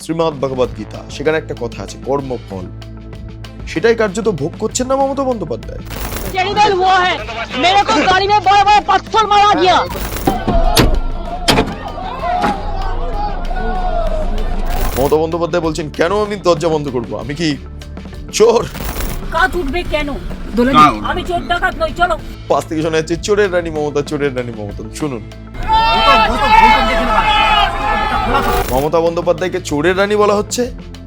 শ্রীমদ্ ভগবদ গীতা, সেখানে একটা কথা আছে কর্মফল, সেটাই কার্যত ভোগ করছেন না মমতা বন্দ্যোপাধ্যায়। মমতা বন্দ্যোপাধ্যায় বলছেন কেন আমি দরজা বন্ধ করবো, আমি কি চোর? কাজ উঠবে কেন? আমি চোর ডাকাত নই, চলো। পাশ থেকে শোনা যাচ্ছে চোরের রানী মমতা, চোরের রানী মমতা। শুনুন, মমতা বন্দ্যোপাধ্যায়কে চোরের রানী বলা হচ্ছে,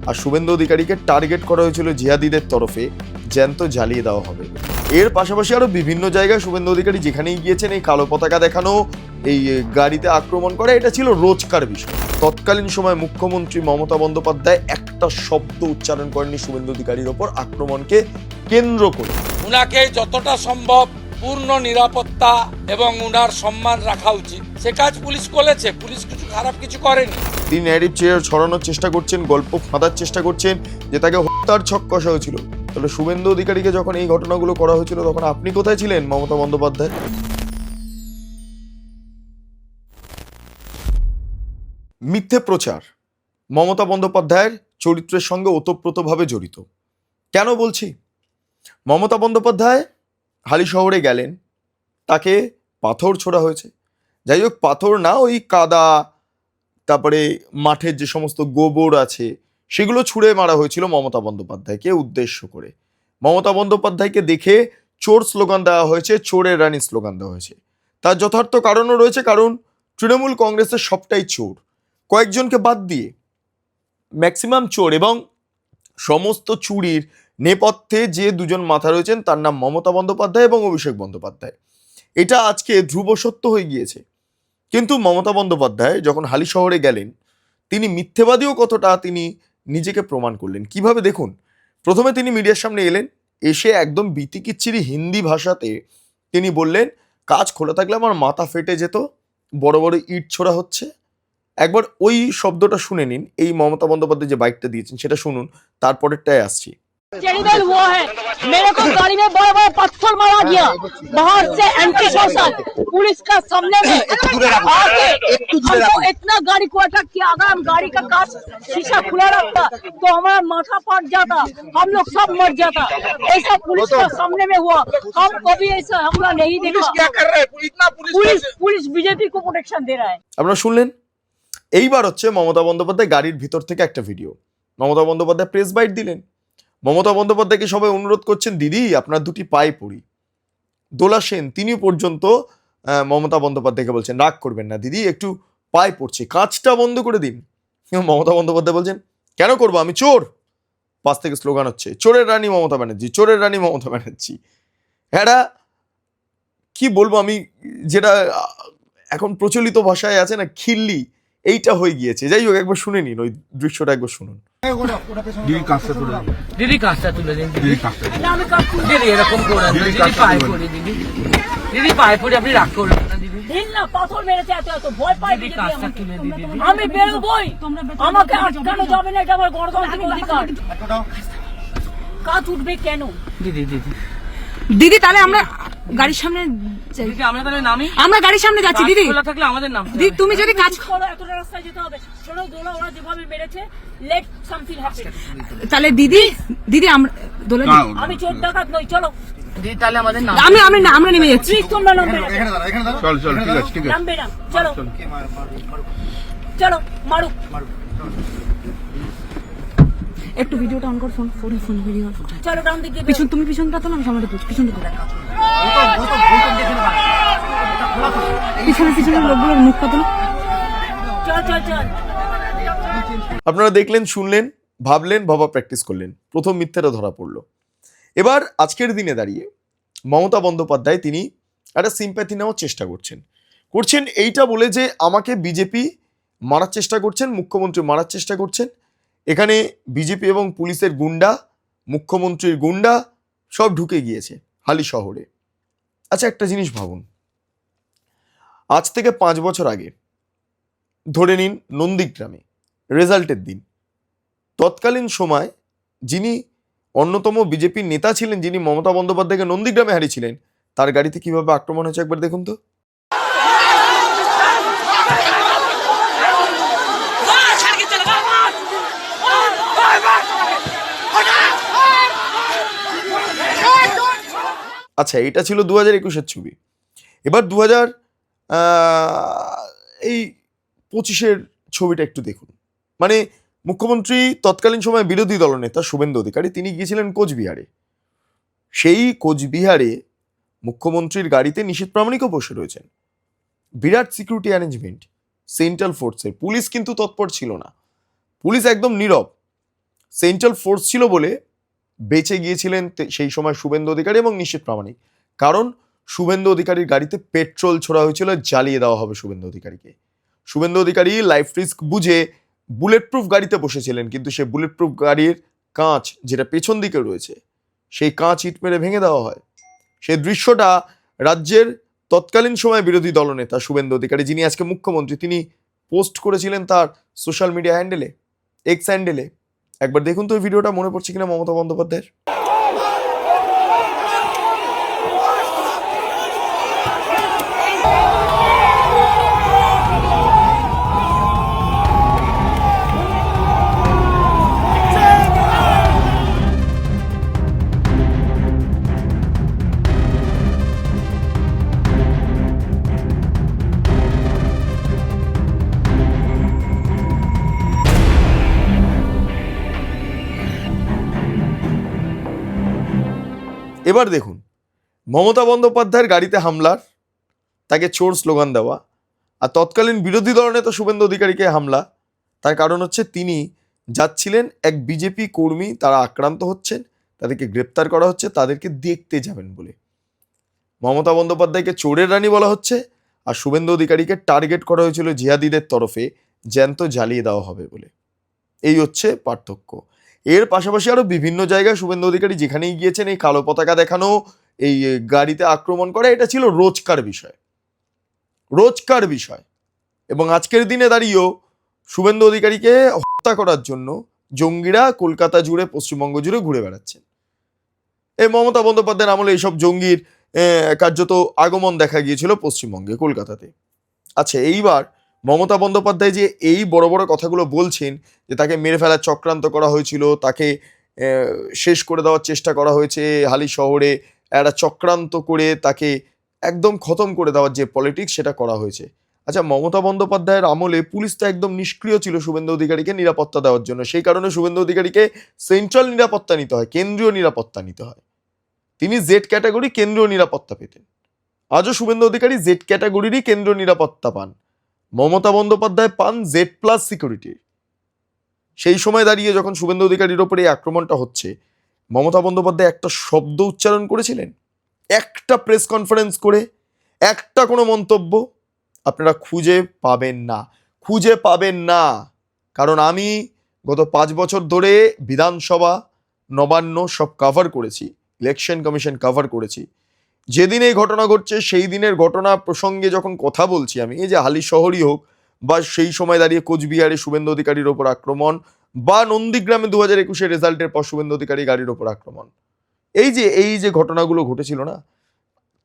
আর শুভেন্দু অধিকারীকে টার্গেট করা হয়েছিল জিহাদিদের তরফে, জ্যান্ত জ্বালিয়ে দেওয়া হবে। এর পাশাপাশি আরো বিভিন্ন জায়গায় শুভেন্দু অধিকারী যেখানেই গিয়েছেন এই কালো পতাকা দেখানো, এই গাড়িতে আক্রমণ করা, এটা ছিল রোজকার বিষয়। তৎকালীন সময় মুখ্যমন্ত্রী মমতা বন্দ্যোপাধ্যায় একটা শব্দ উচ্চারণ করেননি শুভেন্দু অধিকারীর ওপর আক্রমণকে কেন্দ্র করে। উনাকে যতটা সম্ভব পূর্ণ নিরাপত্তা এবং উনার সম্মান রাখা উচিত, সে কাজ পুলিশ করেছে। পুলিশ কিছু খারাপ কিছু করেনি। তিনি ন্যারেটিভ চেয়ার ছড়ানোর চেষ্টা করছেন, গল্প ফাঁদার চেষ্টা করছেন যে তাকে হত্যার ছক কষা হয়েছিল। তাহলে শুভেন্দু অধিকারীকে যখন এই ঘটনাগুলো করা হয়েছিল তখন আপনি কোথায় ছিলেন মমতা বন্দ্যোপাধ্যায়? মিথ্যে প্রচার মমতা বন্দ্যোপাধ্যায়ের চরিত্রের সঙ্গে ওতপ্রোতভাবে জড়িত। কেন বলছি? মমতা বন্দ্যোপাধ্যায় হালিশহরে গেলেন, তাকে পাথর ছোড়া হয়েছে। যাই হোক, পাথর না, ওই কাদা, তারপরে মাঠের যে সমস্ত গোবর আছে সেগুলো ছুঁড়ে মারা হয়েছিল মমতা বন্দ্যোপাধ্যায়কে উদ্দেশ্য করে। মমতা বন্দ্যোপাধ্যায়কে দেখে চোর স্লোগান দেওয়া হয়েছে, চোরের রানী স্লোগান দেওয়া হয়েছে। তার যথার্থ কারণও রয়েছে, কারণ তৃণমূল কংগ্রেসের সবটাই চোর, কয়েকজনকে বাদ দিয়ে ম্যাক্সিমাম চোর। এবং সমস্ত চুরির নেপথ্যে যে দুজন মাথা রয়েছেন তার নাম মমতা বন্দ্যোপাধ্যায় এবং অভিষেক বন্দ্যোপাধ্যায়। এটা আজকে ধ্রুব সত্য হয়ে গিয়েছে। কিন্তু মমতা বন্দ্যোপাধ্যায় যখন হালিশহরে গেলেন, তিনি মিথ্যেবাদীও কতটা তিনি নিজেকে প্রমাণ করলেন। কিভাবে দেখুন, প্রথমে তিনি মিডিয়ার সামনে এলেন, এসে একদম বিতিকিচ্ছিরি হিন্দি ভাষাতে তিনি বললেন, কাজ খোলা থাকলে আমার মাথা ফেটে যেত, বড় বড় ইট ছোড়া হচ্ছে। একবার ওই শব্দটা শুনে নিন, এই মমতা বন্দ্যোপাধ্যায় যে বাইকটা দিয়েছেন সেটা শুনুন, তারপরেরটায় আসছি। टेरिबल हुआ है, मेरे को गाड़ी में बड़ा बड़ा पत्थर मारा गया बाहर से, एंटी सोशल पुलिस का सामने में आके हमको इतना गाड़ी को अटैक किया। अगर हम गाड़ी का कांच शीशा खुला रखता तो हमारा माथा फट जाता, हम लोग सब मर जाता। ऐसा पुलिस का सामने में हुआ, हम कभी ऐसा हमला नहीं देखा। क्या कर रहे हैं? इतना पुलिस बीजेपी को प्रोटेक्शन दे रहा है। আপনারা শুনলেন? এইবার হচ্ছে মমতা বন্দ্যোপাধ্যায় গাড়ির ভিতর থেকে একটা video. Mamata Bandyopadhyay press byte দিলেন। মমতা বন্দ্যোপাধ্যায়কে সবাই অনুরোধ করছেন, দিদি আপনার দুটি পায়ে পড়ি। দোলা সেন তিনি পর্যন্ত মমতা বন্দ্যোপাধ্যায়কে বলছেন, রাগ করবেন না দিদি, একটু পায়ে পড়ছে, কাজটা বন্ধ করে দিন। মমতা বন্দ্যোপাধ্যায় বলছেন, কেন করবো, আমি চোর? পাশ থেকে স্লোগান হচ্ছে, চোরের রানী মমতা ব্যানার্জি, চোরের রানী মমতা ব্যানার্জি। হ্যাঁ, কি বলবো আমি, যেটা এখন প্রচলিত ভাষায় আছে না, খিল্লি, এইটা হয়ে গিয়েছে। যাই হোক, একবার শুনে নিন, ওই দৃশ্যটা একবার শুনুন। দিদি কাজটা তুলে দিন, দিদি কাজটা তুলে দিন, দিদি কাজটা ना मैं काट দিদি এরকম করেন, দিদি পায়ে পড়ে, দিদি পায়ে পড়ে, আপনি রাগ করবেন না দিদি। দিন না, পাথর মেরেছে এত এত, ভয় পাই দিদি বিজেপি কাজটা আমাকে। তুলে দিদি। আমি বেরোবই, আমাকে আটকানো যাবে না, এটা আমার গণতান্ত্রিক অধিকার। কাজ উঠবে কেন? দিদি দিদি দিদি তাহলে আমরা গাড়ির সামনে যাই, দিদি আমরা তাহলে নামি, আমরা গাড়ির সামনে যাচ্ছি। দিদি খোলা থাকলে আমাদের নাম। দিদি তুমি যদি কাজ করো, এতটা রাস্তায় যেতে হবে। শোনো, দোলা ওরা যেভাবে মেরেছে, লেট সামথিং হ্যাপেন। তাহলে দিদি আমরা দোলা আমি চোর ডাকাত নই, চলো। দিদি তাহলে আমাদের নাম। আমরা নেমে যাচ্ছি। প্লিজ তোমরা নামবে না, চল চল, ঠিক আছে ঠিক আছে, নামবে না, চলো চলো, মারুক। একটু ভিডিওটা অন কর, ফোন ভিডিও চলো ডাউন দিকে পিছন, তুমি পিছনটা তো না, সামনে পিছনটা পিছনে লোকগুলোর মুখ কত না। চল চল চল। আপনারা দেখলেন, শুনলেন, ভাবলেন, ভাবা প্র্যাকটিস করলেন, প্রথম মিথ্যাটা ধরা পড়লো। এবার আজকের দিনে দাঁড়িয়ে মমতা বন্দ্যোপাধ্যায় তিনি একটা সিম্প্যাথি নেওয়ার চেষ্টা করছেন এইটা বলে যে আমাকে বিজেপি মারার চেষ্টা করছেন, মুখ্যমন্ত্রী মারার চেষ্টা করছেন। এখানে বিজেপি এবং পুলিশের গুন্ডা, মুখ্যমন্ত্রীর গুন্ডা সব ঢুকে গিয়েছে হালিশহরে। আচ্ছা, একটা জিনিস ভাবুন, আজ থেকে 5 বছর আগে ধরে নিন নন্দীগ্রামে রেজাল্টের দিন, তৎকালীন সময় যিনি অন্যতম বিজেপির নেতা ছিলেন, যিনি মমতা বন্দ্যোপাধ্যায়কে নন্দীগ্রামে হারিয়েছিলেন, তার গাড়িতে কিভাবে আক্রমণ হয়েছে একবার দেখুন তো। আচ্ছা, এটা ছিল 2021-এর ছবি। এবার 25-এর ছবিটা একটু দেখুন। মানে মুখ্যমন্ত্রী তৎকালীন সময় বিরোধী দলনেতা শুভেন্দু অধিকারী তিনি গিয়েছিলেন কোচবিহারে। সেই কোচবিহারে মুখ্যমন্ত্রীর গাড়িতে নিশীথ প্রামাণিকও বসে রয়েছেন। বিরাট সিকিউরিটি অ্যারেঞ্জমেন্ট সেন্ট্রাল ফোর্সের। পুলিশ কিন্তু তৎপর ছিল না, পুলিশ একদম নীরব। সেন্ট্রাল ফোর্স ছিল বলে বেঁচে গিয়েছিলেন সেই সময় শুভেন্দু অধিকারী এবং নিশীথ প্রামাণিক। কারণ শুভেন্দু অধিকারীর গাড়িতে পেট্রোল ছোড়া হয়েছিল, জ্বালিয়ে দেওয়া হবে শুভেন্দু অধিকারীকে। শুভেন্দু অধিকারী লাইফ রিস্ক বুঝে বুলেট প্রুফ গাড়িতে বসেছিলেন, কিন্তু সেই বুলেট প্রুফ গাড়ির কাঁচ যেটা পেছন দিকে রয়েছে সেই কাঁচ ইট মেরে ভেঙে দেওয়া হয়। সেই দৃশ্যটা রাজ্যের তৎকালীন সময় বিরোধী দলনেতা শুভেন্দু অধিকারী, যিনি আজকে মুখ্যমন্ত্রী, তিনি পোস্ট করেছিলেন তার সোশ্যাল মিডিয়া হ্যান্ডেলে, এক্স হ্যান্ডেলে। একবার দেখুন তো ওই ভিডিওটা, মনে পড়ছে কিনা মমতা বন্দ্যোপাধ্যায়ের। এবার দেখুন মমতা বন্দ্যোপাধ্যায়ের গাড়িতে হামলার, তাকে চোর স্লোগান দেওয়া, আর তৎকালীন বিরোধী দলনেতা শুভেন্দু অধিকারীকে হামলা। তার কারণ হচ্ছে তিনি যাচ্ছিলেন, এক বিজেপি কর্মী তারা আক্রান্ত হচ্ছেন, তাদেরকে গ্রেপ্তার করা হচ্ছে, তাদেরকে দেখতে যাবেন বলে। মমতা বন্দ্যোপাধ্যায়কে চোরের রানী বলা হচ্ছে, আর শুভেন্দু অধিকারীকে টার্গেট করা হয়েছিল জিহাদিদের তরফে, জ্যান্ত জ্বালিয়ে দেওয়া হবে বলে। এই হচ্ছে পার্থক্য। এর পাশাপাশি আরো বিভিন্ন জায়গায় শুভেন্দু অধিকারী যেখানেই গিয়েছেন এই কালো পতাকা দেখানো, এই গাড়িতে আক্রমণ করা, এটা ছিল রোজকার বিষয়। এবং আজকের দিনে দাঁড়িয়েও শুভেন্দু অধিকারীকে হত্যা করার জন্য জঙ্গিরা কলকাতা জুড়ে, পশ্চিমবঙ্গ জুড়ে ঘুরে বেড়াচ্ছেন। এই মমতা বন্দ্যোপাধ্যায়ের আমলে এইসব জঙ্গির কার্যত আগমন দেখা গিয়েছিল পশ্চিমবঙ্গে, কলকাতাতে। আচ্ছা, এইবার মমতা বন্দ্যোপাধ্যায় যে এই বড় বড় কথাগুলো বলছেন, যে তাকে মেরে ফেলার চক্রান্ত করা হয়েছিল, তাকে শেষ করে দেওয়ার চেষ্টা করা হয়েছে, হালি শহরে একটা চক্রান্ত করে তাকে একদম খতম করে দেওয়ার যে পলিটিক্স সেটা করা হয়েছে। আচ্ছা, মমতা বন্দ্যোপাধ্যায়ের আমলে পুলিশ তো একদম নিষ্ক্রিয় ছিল শুভেন্দু অধিকারীকে নিরাপত্তা দেওয়ার জন্য। সেই কারণে শুভেন্দু অধিকারীকে সেন্ট্রাল নিরাপত্তা নিতে হয়, কেন্দ্রীয় নিরাপত্তা নিতে হয়। তিনি জেড ক্যাটাগরি কেন্দ্রীয় নিরাপত্তা পেতেন। আজও শুভেন্দু অধিকারী জেড ক্যাটাগরিরই কেন্দ্রীয় নিরাপত্তা পান। মমতা বন্দ্যোপাধ্যায় পান জেড প্লাস সিকিউরিটি। সেই সময় দাঁড়িয়ে যখন শুভেন্দু অধিকারীর ওপরে এই আক্রমণটা হচ্ছে, মমতা বন্দ্যোপাধ্যায় একটা শব্দ উচ্চারণ করেছিলেন? একটা প্রেস কনফারেন্স করে, একটা কোনো মন্তব্য আপনারা খুঁজে পাবেন না। কারণ আমি গত 5 বছর ধরে বিধানসভা, নবান্ন সব কভার করেছি, ইলেকশন কমিশন কভার করেছি। যেদিন এই ঘটনা ঘটছে সেই দিনের ঘটনা প্রসঙ্গে যখন কথা বলছি আমি, এই যে হালি শহরই হোক, বা সেই সময় দাঁড়িয়ে কোচবিহারে শুভেন্দু অধিকারীর ওপর আক্রমণ, বা নন্দীগ্রামে 2021-এর রেজাল্টের পর শুভেন্দু অধিকারী গাড়ির ওপর আক্রমণ, এই যে ঘটনাগুলো ঘটেছিল না,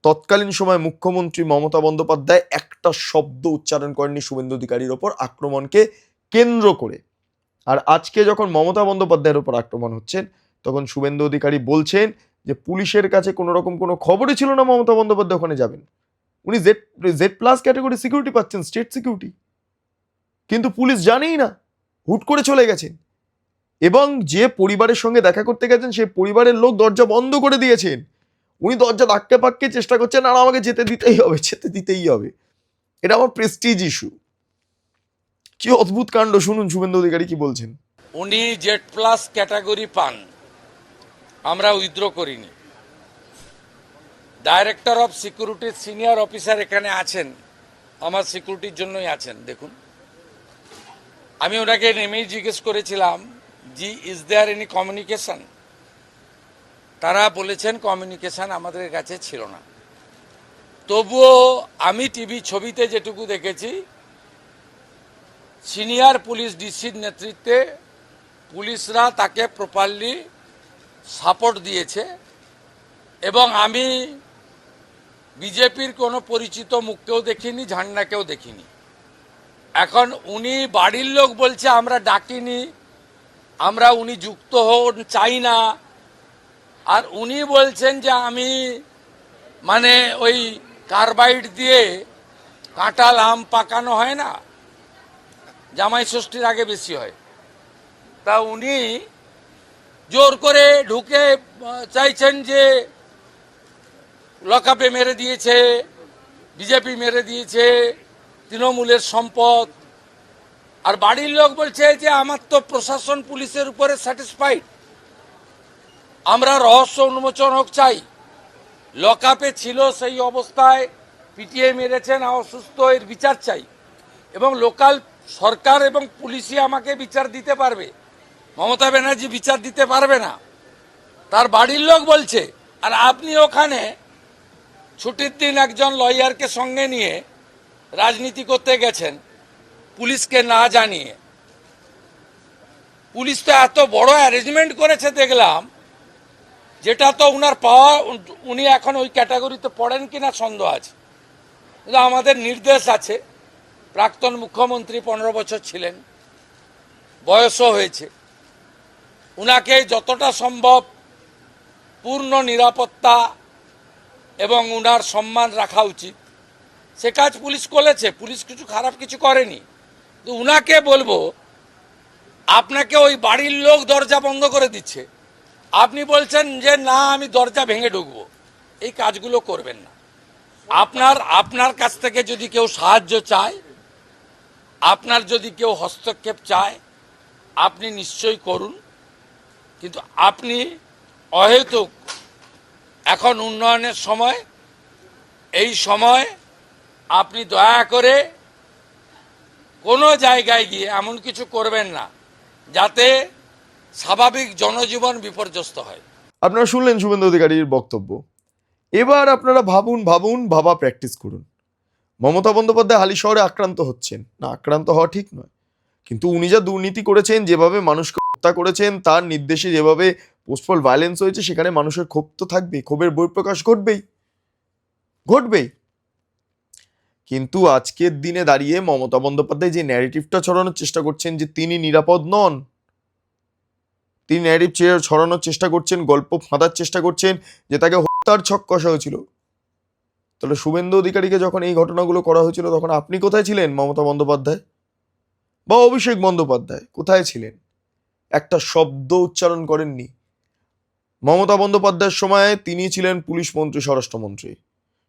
তৎকালীন সময় মুখ্যমন্ত্রী মমতা বন্দ্যোপাধ্যায় একটা শব্দ উচ্চারণ করেননি শুভেন্দু অধিকারীর ওপর আক্রমণকে কেন্দ্র করে। আর আজকে যখন মমতা বন্দ্যোপাধ্যায়ের ওপর আক্রমণ হচ্ছেন, তখন শুভেন্দু অধিকারী বলছেন যে পুলিশের কাছে কোনো রকম কোনো খবরই ছিল না মমতা বন্দ্যোপাধ্যায় ওখানে যাবেন। উনি জেড প্লাস ক্যাটাগরি সিকিউরিটি পাচ্ছেন, স্টেট সিকিউরিটি, কিন্তু পুলিশ জানেই না, হুট করে চলে গেছেন। এবং যে পরিবারের সঙ্গে দেখা করতে গেছেন সেই পরিবারের লোক দরজা বন্ধ করে দিয়েছেন। উনি দরজা ধাক্কা পাক্কে চেষ্টা করছেন, আর আমাকে যেতে দিতেই হবে, এটা আমার প্রেস্টিজ ইস্যু। কি অদ্ভুত কাণ্ড, শুনুন শুভেন্দু অধিকারী কি বলছেন। উনি জেড প্লাস ক্যাটাগরি পান, আমরা উইথড্র করিনি। ডাইরেক্টর অফ সিকিউরিটির সিনিয়র অফিসার এখানে আছেন, আমার সিকিউরিটির জন্যই আছেন। দেখুন, আমি ওনাকে নেমেই জিজ্ঞেস করেছিলাম, জি ইজ দেয়ার এনি কমিউনিকেশন? তারা বলেছেন কমিউনিকেশন আমাদের কাছে ছিল না। তবুও আমি টিভি ছবিতে যেটুকু দেখেছি, সিনিয়র পুলিশ ডিসির নেতৃত্বে পুলিশরা তাকে প্রপারলি সাপোর্ট দিয়েছে। এবং আমি বিজেপির কোনো পরিচিত মুখকেও দেখিনি, ঝান্ডাকেও দেখিনি। এখন উনি বাড়ির লোক বলছে আমরা ডাকিনি, উনি যুক্ত হন চাই না। আর উনি বলছেন যে আমি মানে ওই কার্বাইড দিয়ে কাঁঠাল আম পাকানো হয় না, জামাই ষষ্ঠীর আগে বেশি হয়, তা উনি জোর করে ঢুকে চাইছেন যে লকআপে মেরে দিয়েছে, বিজেপি মেরে দিয়েছে, তৃণমূলের সম্পদ। আর বাড়ির লোক বলছে যে আমার তো প্রশাসন পুলিশের উপরে স্যাটিসফাইড, আমরা রহস্য উন্মোচন হোক চাই। লকআপে ছিল সেই অবস্থায়, পিটিয়ে মেরেছেন, অসুস্থ, এর বিচার চাই। এবং লোকাল সরকার এবং পুলিশই আমাকে বিচার দিতে পারবে, মমতা ব্যানার্জি বিচার দিতে পারবে না, তার বাড়ির লোক বলছে। আর আপনি ওখানে ছুটির দিন একজন লয়ারকে সঙ্গে নিয়ে রাজনীতি করতে গেছেন পুলিশকে না জানিয়ে। পুলিশ তো এত বড় অ্যারেঞ্জমেন্ট করেছে দেখলাম, যেটা তো উনার পাওয়া, উনি এখন ওই ক্যাটাগরিতে পড়েন কিনা সন্দেহ আছে। কিন্তু আমাদের নির্দেশ আছে, প্রাক্তন মুখ্যমন্ত্রী 15 বছর ছিলেন, বয়সও হয়েছে, উনাকে যতটা সম্ভব পূর্ণ নিরাপত্তা এবং উনার সম্মান রাখা উচিত। সে কাজ পুলিশ করেছে, পুলিশ কিছু খারাপ কিছু করেনি। তো উনাকে বলবো, আপনাকে ওই বাড়ির লোক দরজা বন্ধ করে দিচ্ছে, আপনি বলছেন যে না আমি দরজা ভেঙে ঢুকবো, এই কাজগুলো করবেন না। আপনার কাছ থেকে যদি কেউ সাহায্য চায়, আপনার যদি কেউ হস্তক্ষেপ চায়, আপনি নিশ্চয়ই করুন, কিন্তু আপনি অহেতুক, এখন উন্নয়নের সময়, এই সময় আপনি দয়া করে কোনো জায়গায় গিয়ে এমন কিছু করবেন না যাতে স্বাভাবিক জনজীবন বিপর্যস্ত হয়। আপনারা শুনলেন শুভেন্দু অধিকারীর বক্তব্য। এবার আপনারা ভাবা প্র্যাকটিস করুন। মমতা বন্দ্যোপাধ্যায় হালিশহরে আক্রান্ত হচ্ছেন না, আক্রান্ত হওয়া ঠিক নয়, কিন্তু উনি যা দুর্নীতি করেছেন, যেভাবে মানুষকে হত্যা করেছেন, তার নির্দেশে যেভাবে পোস্টপল ভায়োলেন্স হয়েছে, সেখানে মানুষের ক্ষোভ তো থাকবেই, ক্ষোভের বহিঃপ্রকাশ ঘটবেই। কিন্তু আজকের দিনে দাঁড়িয়ে মমতা বন্দ্যোপাধ্যায় যে ন্যারেটিভটা ছড়ানোর চেষ্টা করছেন যে তিনি নিরাপদ নন, তিনি ন্যারেটিভ ছড়ানোর চেষ্টা করছেন, গল্প ফাঁদার চেষ্টা করছেন যে তাকে হত্যার ছক কষা হয়েছিল। তাহলে শুভেন্দু অধিকারীকে যখন এই ঘটনাগুলো করা হয়েছিল, তখন আপনি কোথায় ছিলেন? মমতা বন্দ্যোপাধ্যায় বা অভিষেক বন্দ্যোপাধ্যায় কোথায় ছিলেন? একটা শব্দ উচ্চারণ করেননি। মমতা বন্দ্যোপাধ্যায়ের সময় তিনি ছিলেন পুলিশ মন্ত্রী, স্বরাষ্ট্রমন্ত্রী।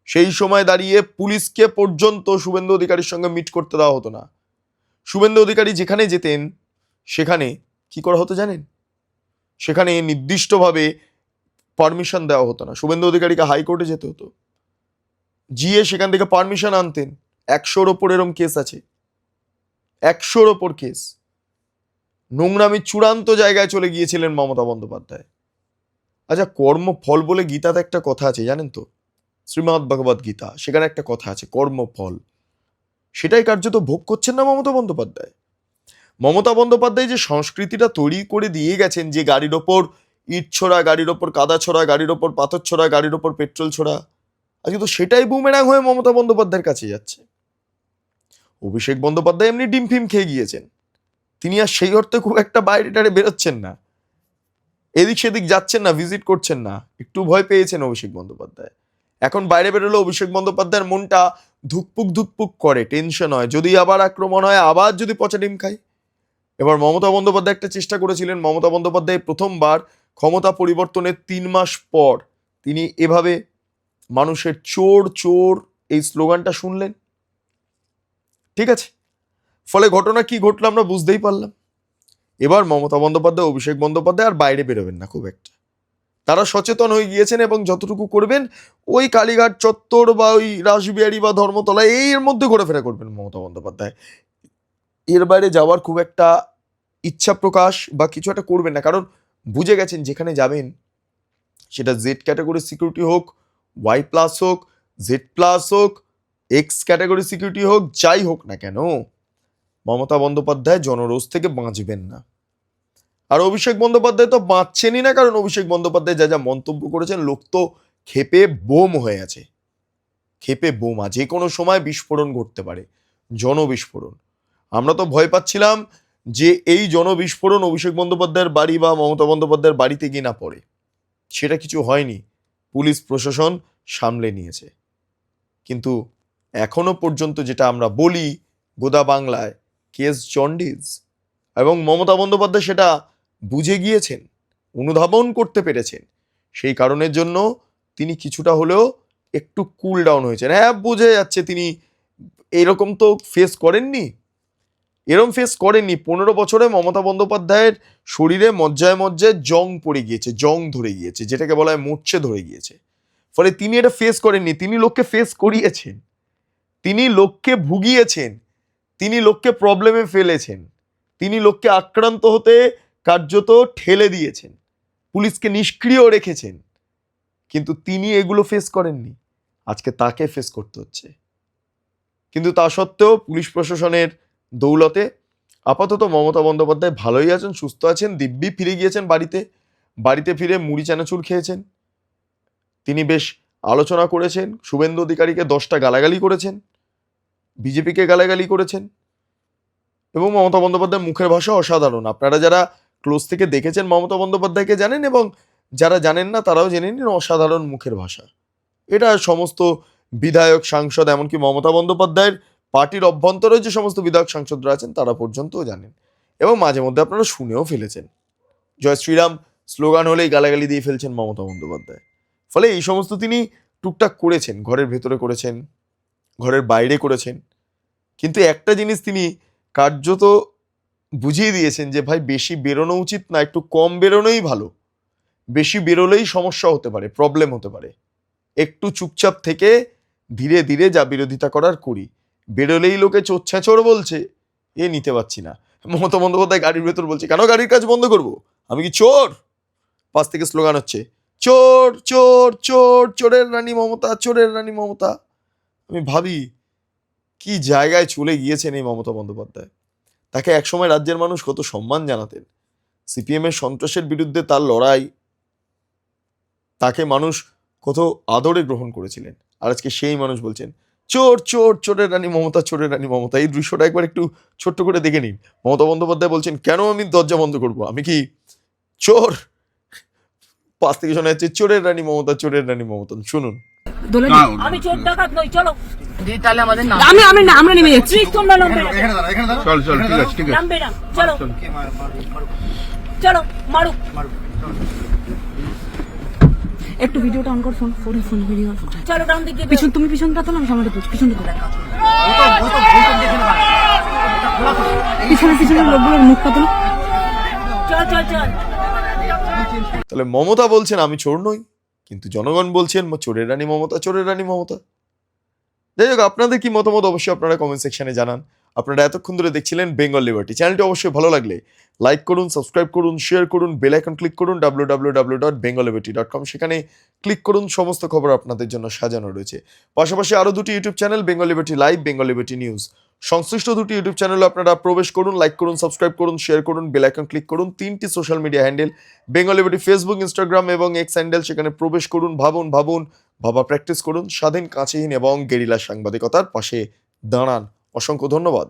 সেই সময় দাঁড়িয়ে পুলিশকে পর্যন্ত শুভেন্দু অধিকারীর সঙ্গে মিট করতে দেওয়া হতো না। শুভেন্দু অধিকারী যেখানে যেতেন, সেখানে কি করা হতো জানেন? সেখানে নির্দিষ্টভাবে পারমিশন দেওয়া হতো না। শুভেন্দু অধিকারীকে হাইকোর্টে যেতে হতো, গিয়ে সেখান থেকে পারমিশন আনতেন। 100-র ওপর এরম কেস আছে, 100-র ওপর কেস। নোংরামি চূড়ান্ত জায়গায় চলে গিয়েছিলেন মমতা বন্দ্যোপাধ্যায়। আচ্ছা, কর্মফল বলে গীতাতে একটা কথা আছে জানেন তো, শ্রীমদ্ ভগবদ গীতা, সেখানে একটা কথা আছে কর্মফল। সেটাই কার্যত ভোগ করছেন না মমতা বন্দ্যোপাধ্যায়। মমতা বন্দ্যোপাধ্যায় যে সংস্কৃতিটা তৈরি করে দিয়ে গেছেন, যে গাড়ির ওপর ইট ছোড়া, গাড়ির ওপর কাদা ছোড়া, গাড়ির ওপর পাথর ছোড়া, গাড়ির ওপর পেট্রোল ছোড়া, আজকে তো সেটাই বুমেরাং হয়ে মমতা বন্দ্যোপাধ্যায়ের কাছে যাচ্ছে। অভিষেক বন্দ্যোপাধ্যায় এমনি ডিম ফিম খেয়ে গিয়েছেন, তিনি আর সেই অর্থে খুব একটা বাইরে টারে বেরোচ্ছেন না, এদিক সেদিক যাচ্ছেন না, ভিজিট করছেন না, একটু ভয় পেয়েছেন অভিষেক বন্দ্যোপাধ্যায়। এখন বাইরে বেরোলে অভিষেক বন্দ্যোপাধ্যায়ের মনটা ধুকপুক করে, টেনশন হয়, যদি আবার আক্রমণ হয়, আবার যদি পচা ডিম খায়। এবার মমতা বন্দ্যোপাধ্যায় একটা চেষ্টা করেছিলেন। মমতা বন্দ্যোপাধ্যায় প্রথমবার ক্ষমতা পরিবর্তনের 3 মাস পর তিনি এভাবে মানুষের চোর চোর এই স্লোগানটা শুনলেন, ঠিক আছে? ফলে ঘটনা কি ঘটলো আমরা বুঝতেই পারলাম। এবার মমতা বন্দ্যোপাধ্যায়, অভিষেক বন্দ্যোপাধ্যায় আর বাইরে বেরোবেন না খুব একটা, তারা সচেতন হয়ে গিয়েছেন এবং যতটুকু করবেন ওই কালীঘাট চত্বর বা ওই রাসবিহারী বা ধর্মতলা এর মধ্যে ঘোরাফেরা করবেন মমতা বন্দ্যোপাধ্যায়। এর বাইরে যাওয়ার খুব একটা ইচ্ছা প্রকাশ বা কিছু একটা করবেন না, কারণ বুঝে গেছেন যেখানে যাবেন সেটা জেড ক্যাটাগরি সিকিউরিটি হোক, ওয়াই প্লাস হোক, জেড প্লাস হোক, এক্স ক্যাটাগরি সিকিউরিটি হোক, যাই হোক না কেন, মমতা বন্দ্যোপাধ্যায় জনরোষ থেকে বাঁচবেন না। আর অভিষেক বন্দ্যোপাধ্যায় তো বাঁচছেনই না, কারণ অভিষেক বন্দ্যোপাধ্যায় যা যা মন্তব্য করেছেন, লোক তো ক্ষেপে বোম হয়ে আছে, ক্ষেপে বোমা, যে কোনো সময় বিস্ফোরণ ঘটতে পারে, জনবিস্ফোরণ। আমরা তো ভয় পাচ্ছিলাম যে এই জনবিস্ফোরণ অভিষেক বন্দ্যোপাধ্যায়ের বাড়ি বা মমতা বন্দ্যোপাধ্যায়ের বাড়িতে গিয়ে না পড়ে। সেটা কিছু হয়নি, পুলিশ প্রশাসন সামলে নিয়েছে। কিন্তু এখনো পর্যন্ত যেটা আমরা বলি গোদা বাংলায়, কেস জন্ডিস, এবং মমতা বন্দ্যোপাধ্যায় সেটা বুঝে গিয়েছেন, অনুধাবন করতে পেরেছেন। সেই কারণের জন্য তিনি কিছুটা হলেও একটু কুল ডাউন হয়েছেন। হ্যাঁ, বোঝা যাচ্ছে তিনি এরকম তো ফেস করেননি, 15 বছরে মমতা বন্দ্যোপাধ্যায়ের শরীরে মজ্জায় মজ্জায় জং পড়ে গিয়েছে, জং ধরে গিয়েছে, যেটাকে বলা হয় মূর্ছে ধরে গিয়েছে। ফলে তিনি এটা ফেস করেননি, তিনি লোককে ফেস করিয়েছেন, তিনি লোককে ভুগিয়েছেন, তিনি লোককে প্রবলেমে ফেলেছেন, তিনি লোককে আক্রান্ত হতে কার্যত ঠেলে দিয়েছেন, পুলিশকে নিষ্ক্রিয় রেখেছেন। কিন্তু তিনি এগুলো ফেস করেননি, আজকে তাকে ফেস করতে হচ্ছে। কিন্তু তা সত্ত্বেও পুলিশ প্রশাসনের দৌলতে আপাতত মমতা বন্দ্যোপাধ্যায় ভালোই আছেন, সুস্থ আছেন, দিব্যি ফিরে গিয়েছেন বাড়িতে ফিরে মুড়ি চানাচুর খেয়েছেন। তিনি বেশ আলোচনা করেছেন, শুভেন্দু অধিকারীকে 10টা গালাগালি করেছেন, বিজেপিকে গালাগালি করেছেন, এবং মমতা বন্দ্যোপাধ্যায়ের মুখের ভাষা অসাধারণ। আপনারা যারা ক্লোজ থেকে দেখেছেন মমতা বন্দ্যোপাধ্যায়কে জানেন, এবং যারা জানেন না তারাও জেনে নিন, অসাধারণ মুখের ভাষা। এটা সমস্ত বিধায়ক, সাংসদ, এমনকি মমতা বন্দ্যোপাধ্যায়ের পার্টির অভ্যন্তরে যে সমস্ত বিধায়ক সাংসদরা আছেন তারা পর্যন্তও জানেন, এবং মাঝে মধ্যে আপনারা শুনেও ফেলেছেন। জয় শ্রীরাম স্লোগান হলেই গালাগালি দিয়ে ফেলছেন মমতা বন্দ্যোপাধ্যায়। ফলে এই সমস্ত তিনি টুকটাক করেছেন, ঘরের ভেতরে করেছেন, ঘরের বাইরে করেছেন। কিন্তু একটা জিনিস তিনি কার্যত বুঝিয়ে দিয়েছেন যে ভাই, বেশি বেরোনো উচিত না, একটু কম বেরোনোই ভালো। বেশি বেরোলেই সমস্যা হতে পারে, প্রবলেম হতে পারে। একটু চুপচাপ থেকে ধীরে ধীরে যা বিরোধিতা করার করি। বেরোলেই লোকে চোর বলছে, এ নিতে পারছি না। মমতা বন্দ্যোপাধ্যায় গাড়ির ভেতর বলছে, কেন গাড়ির কাজ বন্ধ করব, আমি কি চোর? পাশ থেকে স্লোগান হচ্ছে, চোর চোর চোর, চোরের রানী মমতা, চোরের রানী মমতা। আমি ভাবি কি জায়গায় চলে গিয়েছেন এই মমতা বন্দ্যোপাধ্যায়। তাকে একসময় রাজ্যের মানুষ কত সম্মান জানাতেন, সিপিএম এর সন্ত্রাসের বিরুদ্ধে তার লড়াই, তাকে মানুষ কত আদরে গ্রহণ করেছিলেন। আর আজকে সেই মানুষ বলছেন চোর চোর, চোরের রানী মমতা, চোরের রানী মমতা। এই দৃশ্যটা একবার একটু ছোট্ট করে দেখে নিন। মমতা বন্দ্যোপাধ্যায় বলছেন, কেন আমি দরজা বন্ধ করব, আমি কি চোর? পাশ থেকে শোনা যাচ্ছে, চোরের রানী মমতা, চোরের রানী মমতা। শুনুন। দোলে না, আমি চোর ডাকাত নই, চলো দিদি তাহলে আমাদের নাম আমরা নেমে যাচ্ছি। প্লিজ তোমরা নামবে না, চল চল, ঠিক আছে ঠিক আছে। নামবে না, চলো চলো, মারো। একটু ভিডিওটা অন কর, ফোন ভিডিও। চলো ডান দিকে তুমি পিছনটা তো না, সামনে পিছনটা তো পিছনে লোকগুলোর মুখ কত না। চল চল চল। তাহলে মমতা বলছেন আমি চোর নই, কিন্তু জনগণ বলছেন চোরের রানী মমতা, চোরের রানী মমতা। যাই হোক, আপনাদের কি মতামত অবশ্যই আপনারা কমেন্ট সেকশনে জানান। আপনারা এতক্ষণ ধরে দেখছিলেন বেঙ্গল লিবার্টি। চ্যানেলটি অবশ্যই ভালো লাগলে লাইক করুন, সাবস্ক্রাইব করুন, শেয়ার করুন, বেল আইকন ক্লিক করুন www.bengalliberty.com। সেখানে ক্লিক করুন, সমস্ত খবর আপনাদের জন্য সাজানো রয়েছে। পাশাপাশি আরও 2টি YouTube channel, Bengal liberty live, Bengal liberty news. সংশ্লিষ্ট 2টি ইউটিউব চ্যানেলে আপনারা প্রবেশ করুন, লাইক করুন, সাবস্ক্রাইব করুন, শেয়ার করুন, বেল আইকন ক্লিক করুন। 3টি social media handle, Bengal liberty Facebook, Instagram এবং এক্স হ্যান্ডেল। সেখানে প্রবেশ করুন, ভাবা প্র্যাকটিস করুন, স্বাধীন, কাছেহীন এবং গেরিলা সাংবাদিকতার পাশে দাঁড়ান। অসংখ্য ধন্যবাদ।